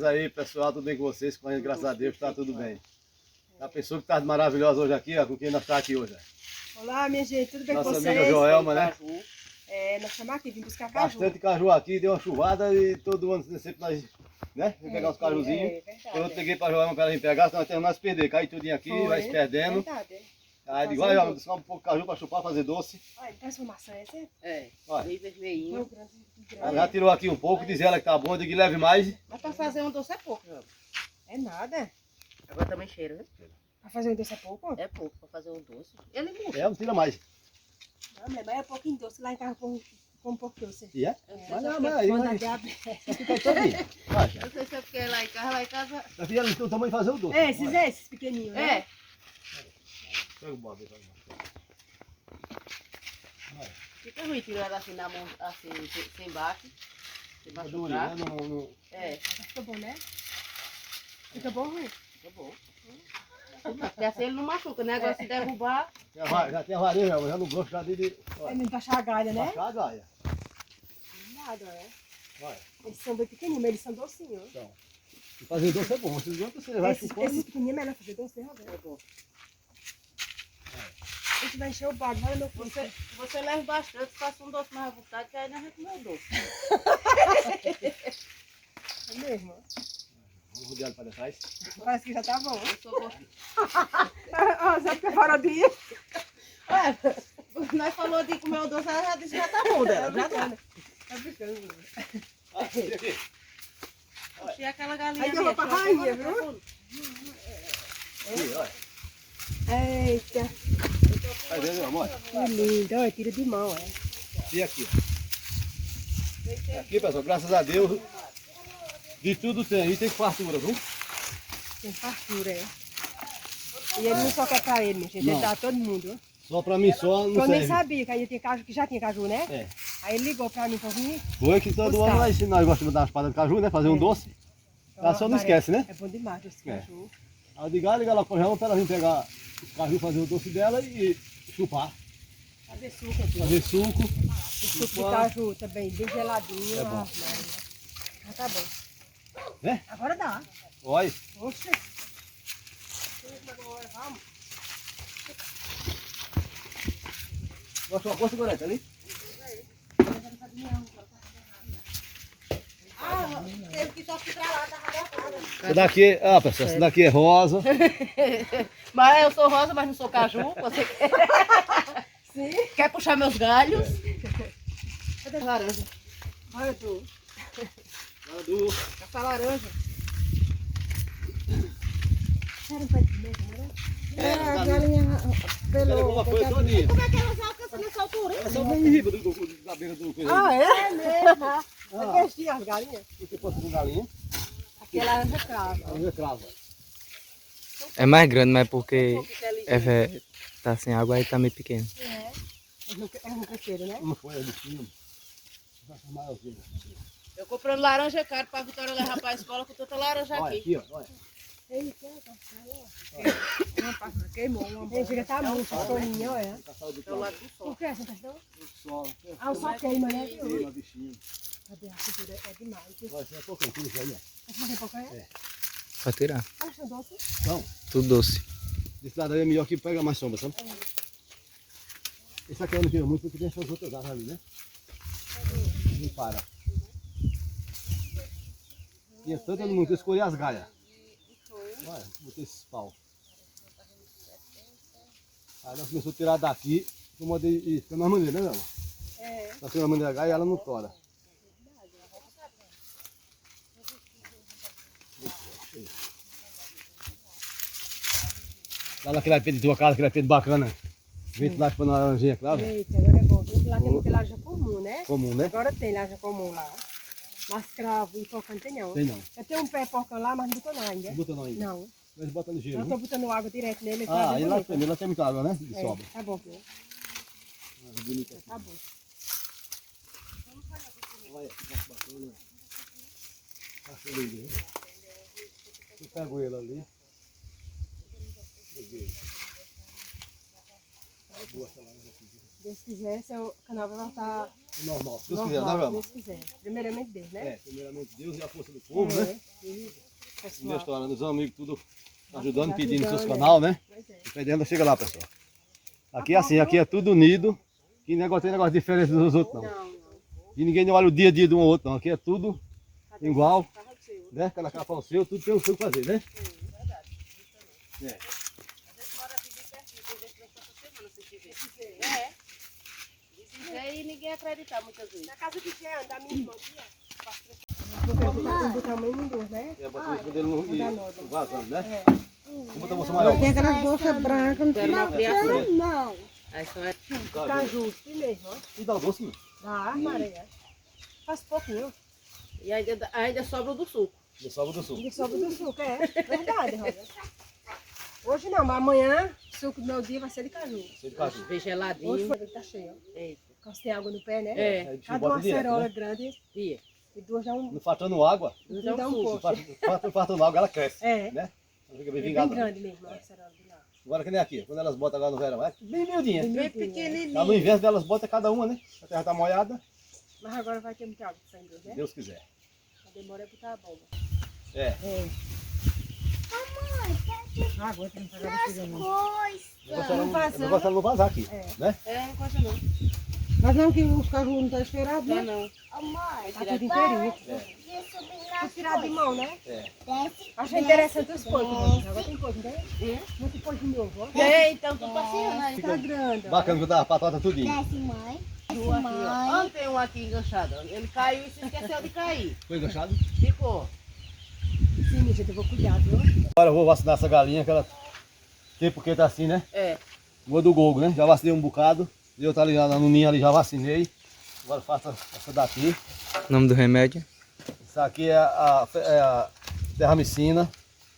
Aí pessoal, tudo bem com vocês? Com a gente, graças a Deus, está tudo bem. A pessoa que está maravilhosa hoje aqui, ó, com quem nós estamos aqui hoje. Olá, minha gente, tudo bem com vocês? Nossa amiga Joelma, né? Nós estamos aqui, vim buscar caju. Bastante caju aqui, deu uma chuvada e todo ano sempre nós, né? Vem pegar os cajuzinhos. Eu peguei para a Joelma para ela vir pegar, senão nós temos mais perder. Cai tudinho aqui, vai se perdendo. Aí digo, olha, buscar um pouco de caju para chupar, fazer doce. Olha, ele parece uma maçã, esse? Bem vermelhinho. Ela já tirou aqui um pouco, diz ela que tá bom, eu digo que leve mais. Mas para fazer um doce é pouco. É nada. Agora também cheira, né? Pra fazer um doce é pouco? É pouco para fazer um doce. Ele murcha. Não tira mais. Não, mas é pouquinho doce. Lá em casa com um pouco doce. E é? Mas Não, mas aí, Manda mas diabetes. fica todinho. Vai, Eu sei se é porque lá em casa... minha filha, não tem o tamanho de fazer o doce. Esses pequenininhos, né? Pega o bode, vai. Fica ruim tirar ela assim na mão, assim, sem baque. Sem Fica durinho, machucar. né? Não... Fica bom, né? Fica bom, ruim? Fica bom. Porque assim ele não machuca, né? Agora se derrubar... Já tem a varinha, já não gosto já de... É mesmo pra achar a galha, né? Baixar a gaia. Nada, é. Vai. Eles são bem pequenininhos, mas eles são docinhos. Então, e fazer doce é bom. Vocês gostam, você vai chupando. Esses pequenininhos é melhor fazer doce, né, Roberto? É bom. A gente vai encher o barco, olha meu filho. Você leva bastante, faça um doce mais à vontade, que aí nós vamos comer o doce. É mesmo? Vamos rodear para trás. Parece que já tá bom. Eu sou gosto. Ó, sabe que é parodinha? Nós falou de comer o doce, ela já disse que já tá bom dela. Já tá. Tá brincando. Aqui. Puxei aquela galinha Aí eu vou pra ali, rainha, agora tá bom. Aqui, olha. Eita, Vai ver, meu amor. que lindo. Olha, tira de mão, é. E aqui, ó. Aqui, pessoal, graças a Deus, de tudo tem. E tem fartura, viu? Tem fartura, é. E ele não só quer pra ele, minha gente. Ele Não. dá a todo mundo. Só pra mim só, não Eu nem serve. sabia que aí tinha caju, que já tinha caju, né? É. Aí ele ligou pra mim pra vir. Foi que todo Buscar. ano nós gostamos de dar umas espadas de caju, né? Fazer um doce. Ela só não esquece, né? É bom demais esse É. caju. Aí eu digo, liga lá pra ela para ela vir pegar o caju, fazer o doce dela e chupar. Fazer suco aqui. Fazer suco. Suco de caju também, bem geladinho. É bom. Ah, tá bom. Né? Agora dá. Olha. Oxe. Vamos. Gosta uma coisa, Gorete, ali? Ah, teve que só ficar lá, tava abertada. Essa daqui, pessoal, essa daqui é rosa. Mas eu sou rosa, mas não sou caju. Você quer, Sim. quer puxar meus galhos? Cadê a laranja? Olha tu. Essa laranja. Era um pé de medo, né? A galinha Pegou uma coisa todinha. Como é que elas alcançam nessa altura? É só uma riba da beira do coisa. Ah, é mesmo? É que as galinhas. Você pode com galinha, Aqui é laranja crava. ela crava. É mais grande, mas porque tá sem água aí tá meio pequeno. É um cresceiro, né? Não foi, é de cima. Vai ser maiorzinho. Eu comprando laranja caro pra Vitória levar pra escola com tanta laranja Olha aqui. aqui, ó. Olha. Queimou uma bola. Chega a estar muito soninha, olha. Caçada do É o lado do sol. Por que essa questão? sol. Ah, o sol queima, né? Queima, bichinho. Cadê a cultura? É demais. Vai ser pouquinho, tudo isso aí, ó. Vai fazer pouco, é? Pode tirar. Acha doce? Então, Tudo doce. desse lado aí é melhor que pega mais sombra, sabe? Esse aqui eu não tiro muito porque tem essas outras árvores ali, né? Não para. Tinha tanto muito, eu escolhi as galhas. Olha, botei esses pau. Aí nós começamos a tirar daqui, uma de fica na maneira, né, Léo? É. Nós temos a maneira galha e ela não tora. Dá lá aquele pé de tua casa, aquele pé bacana. Vem lá para uma laranjinha, claro. Eita, agora é bom. Lá tem muita laranja comum, né? Comum, né? Agora tem laranja comum lá. Mas cravo e porcão não tem não. Tem não. Eu tenho um pé porcão lá, mas não botou não ainda. Não botou não ainda. Não. Nós botamos gelo. Eu tô botando água direto nele. Ah, ele e lá tem muita água, né? De é, sobra. tá bom, filho. Bonita. Tá bom. Olha, que bacana. Acho lindo, hein? Eu pego ele ali. Peguei. Boa essa laranja aqui. Deus quiser, seu canal vai voltar Normal. Se Deus quiser, né, Rama? Se quiser. Primeiramente Deus, né? É, primeiramente Deus e a força do povo, né? Minha Pessoal. história, os amigos tudo ajudando, pedindo nos seus Ajudando, canal, né? Pois é. E pedindo, chega lá, pessoal. Aqui é assim, aqui é tudo unido. Que negócio tem negócio diferente dos outros, não. Não, não. E ninguém não olha o dia a dia de um ou outro, não. Aqui é tudo igual, né? Cada capa seu, tudo tem o seu fazer, né? É. A gente mora aqui bem pertinho, tem vezes que nós passamos semana sem te ver. É. E dizer e ninguém acreditar muitas vezes. Na casa de Jean, da minha irmã, aqui, ó. Botar mãe em duas, né? É, bota o dele não ir vazando, né? É. Vamos botar a bolsa maior. Tem aquelas bolsas brancas, não Quero uma criação. não. Aí só é Caju, sim mesmo, ó. E dá o doce, meu? Dá, Maria. Faz pouquinho. e ainda sobra o do suco. Do sábado do sul. De sobra do suco, é. Verdade, Rosa. Hoje não, mas amanhã, o suco do meu dia vai ser de caju. Cheio de caju. Bem geladinho. Hoje foi, tá cheio, ó. Eita. Porque tem água no pé, né? É. Aí o bichinho Cada bota uma direto, acerola né? grande Ia. e duas dá um... Não faltando água, Não dá dá um um suco. posto. faltando água, ela cresce, É. né? Ela fica É bem bem vingada. grande mesmo, a acerola de lá. Agora que nem aqui, quando elas botam agora no verão, é bem miudinha. Bem Bem miudinho, é. pequenininho. Tá no inverno delas bota cada uma, né? A terra tá molhada, Mas agora vai ter muita água saindo, se né? Deus quiser. A demora é botar a bomba. É. É. Água, tem que pagar bexiga não. O negócio é Não não- vazar. o negócio é não vazar aqui, É. né? É, não gosta não. Mas não que os caju não estão esferados, Não, né? não. Tá tudo inteirinho. Tá tirado de mão, né? É. Achei interessante os pontos. Agora tem ponto, né? Muito ponto de novo, ó. É, então tô passeando aí. Tá grande, ó. Bacana que eu tava patota tudinho. Aqui, ó. Ontem um aqui enganchado. Ele caiu e se esqueceu de cair. Foi enganchado? Ficou. Sim, gente, eu vou cuidar, viu? Agora eu vou vacinar essa galinha, que ela tem porque tá assim, né? É. Vou do Gogo, né? Já vacinei um bocado. Eu tá ali no ninho ali, já vacinei. Agora faço essa daqui. Nome do remédio Isso aqui é a terramicina,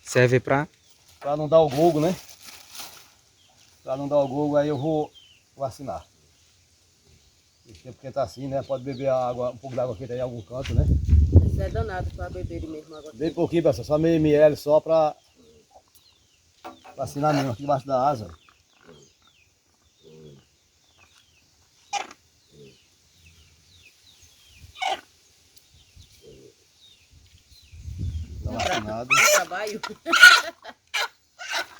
serve pra... para não dar o gogo, né? Para não dar o gogo, aí eu vou vacinar. Esse tempo que tá assim, né? Pode beber água, um pouco d'água que tem em algum canto, né? Isso é danado pra beber mesmo agora. Bem pouquinho, pessoal, só meio ml só para vacinar mesmo, aqui debaixo da asa. Tá vacinado. Trabalho.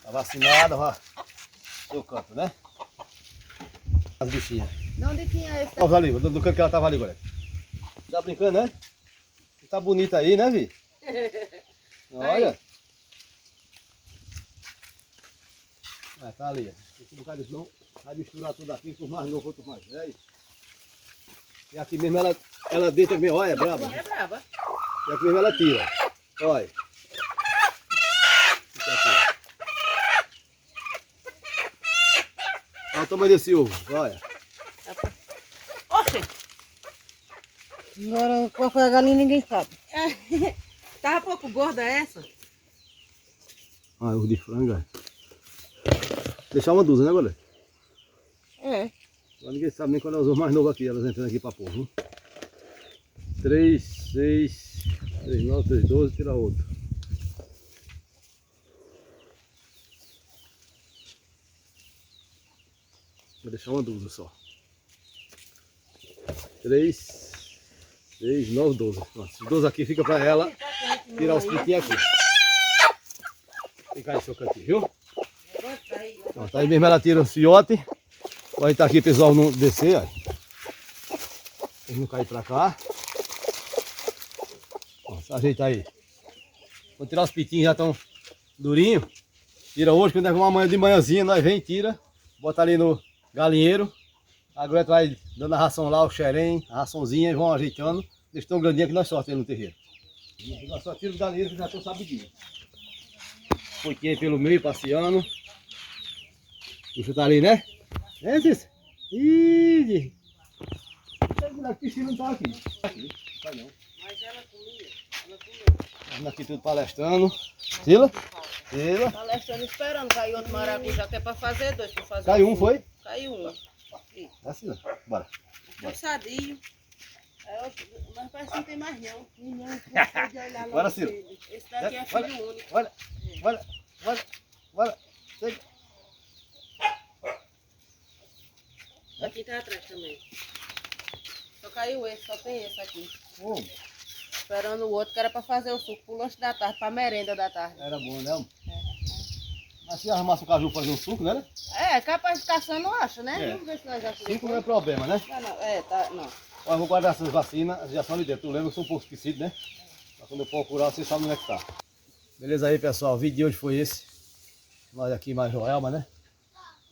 Tá vacinado, ó. Seu canto, né? As bichinhas. De onde tinha esse? Olha ali, do canto que ela tava ali, agora. Tá brincando, né? Tá bonita aí, né, Vi? Olha. É, tá ali. Esse bocado de não vai misturar tudo aqui com os mais novos, outros mais velhos. E aqui mesmo ela deita mesmo, olha, é braba. É brava. E aqui mesmo ela tira. Olha. Isso aqui. Olha o tamanho desse ovo, olha. Oxe. Agora, qual foi a galinha, ninguém sabe. Tava pouco gorda essa? Olha, ovo de frango, olha. Deixar uma dúzia, né, goleiro? É. Agora ninguém sabe nem qual é os ovos mais novos aqui, elas entrando aqui pra pôr, viu? 3, 6, 3, 9, 3, 12, tira outro. Vou deixar uma dúzia só. 3, 6, 9, 12. Pronto, esses 12 aqui fica pra ela tirar os pitinhos aqui. Fica aí seu cantinho, viu? Pronto, aí mesmo ela tira o fiote. Pode estar aqui, pessoal, não descer, ó. Eles não cair pra cá. Pronto, ajeita aí. Vou tirar os pitinhos, já estão durinhos. Tira hoje, quando é uma manhã de manhãzinha, nós vem, tira. Bota ali no galinheiro. Agora vai dando a ração lá, o xerém, a raçãozinha, e vão ajeitando. Eles estão grandinhos que nós sorteamos no terreiro. Nós só tira os galinheiros que já estão sabidinhos. Pouquinho aí pelo meio, passeando. Você tá ali, né? É, Cícero? Ih! A piscina não tá aqui. Aqui, não tá não. Mas ela comia. Estamos aqui tudo palestrando. Sila? Sila. Palestrando esperando. Caiu outro maracujá até pra fazer dois. Pra fazer Caiu um, foi? Caiu um. Tá, Sila. Bora. Puxadinho. Mas parece que não tem mais não. Bora, Sila. Esse daqui é filho único. Bora, bora, bora, bora. Chega. Aqui tá atrás também. Só caiu esse, só tem esse aqui. Ô, Esperando o outro que era pra fazer o suco pro lanche da tarde, pra merenda da tarde. era bom, né? Mas se arrumasse o caju pra fazer um suco, né? É, capaz de caçando, eu acho, né? É. Vamos ver se nós achamos. Suco não é problema, né? Não, é, tá, não. Olha, eu vou guardar essas vacinas, já são ali dentro. Tu lembra que eu sou um pouco esquecido, né? Mas quando eu procurar, vocês sabem onde é que tá. Beleza aí, pessoal. O vídeo de hoje foi esse. Nós aqui mais Joelma, né?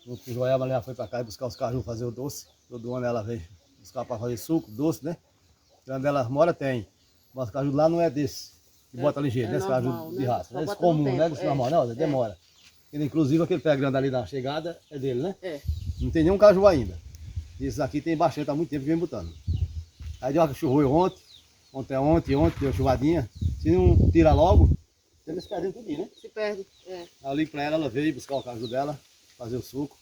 Junto com Joelma, ela já foi pra cá buscar os caju, fazer o doce. Todo ano ela vem buscar pra fazer suco, doce, né? Onde ela mora tem. Mas o caju lá não é desse. Que bota ligeiro, né? Esse normal, caju de né? raça. Só Né? Esse bota no comum, tempo, né? Desse é. normal, não, demora. Ele, inclusive aquele pé grande ali na chegada é dele, né? É. Não tem nenhum caju ainda. Esses aqui tem bastante, há muito tempo que vem botando. Aí deu uma churrou ontem deu chuvadinha. Se não tira logo, eles perdem tudo, né? Se perde. É. Aí eu ligo pra ela veio buscar o caju dela, fazer o suco.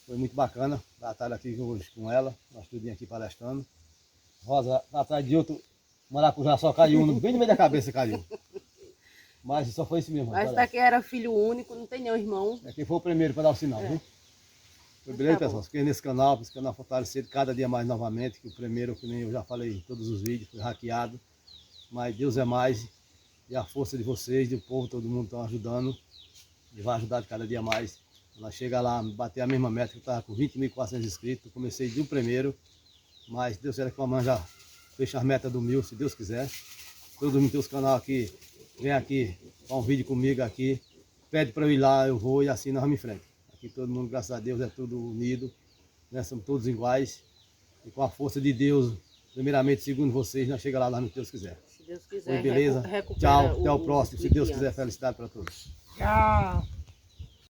Foi muito bacana, batalha aqui hoje com ela, nós tudinho aqui palestrando. Rosa, atrás de outro maracujá só caiu, bem no meio da cabeça caiu. Mas só foi isso mesmo. Mas daqui era filho único, não tem nenhum irmão. Aqui foi o primeiro para dar o sinal, viu? Foi beleza, Tá bom. pessoal? Fiquei nesse canal fortalecido cada dia mais novamente, que o primeiro, que nem eu já falei em todos os vídeos, foi hackeado. Mas Deus é mais, e a força de vocês, do povo, todo mundo estão ajudando, e vai ajudar de cada dia mais. Ela chega lá, bater a mesma meta, que eu estava com 20.400 inscritos, comecei do primeiro, mas Deus quer que a mamãe já feche as metas do 1000, se Deus quiser. Todo mundo tem os canal aqui, vem aqui, faz um vídeo comigo aqui, pede para eu ir lá, eu vou e assim nós vamos em frente. Aqui todo mundo, graças a Deus, é tudo unido, né? Somos todos iguais, e com a força de Deus, primeiramente, segundo vocês, nós chegamos lá, se Deus quiser. Se Deus quiser. Foi beleza? recupera Tchau, até o os próximo. Se Deus inscritos. quiser, felicidade para todos. Tchau.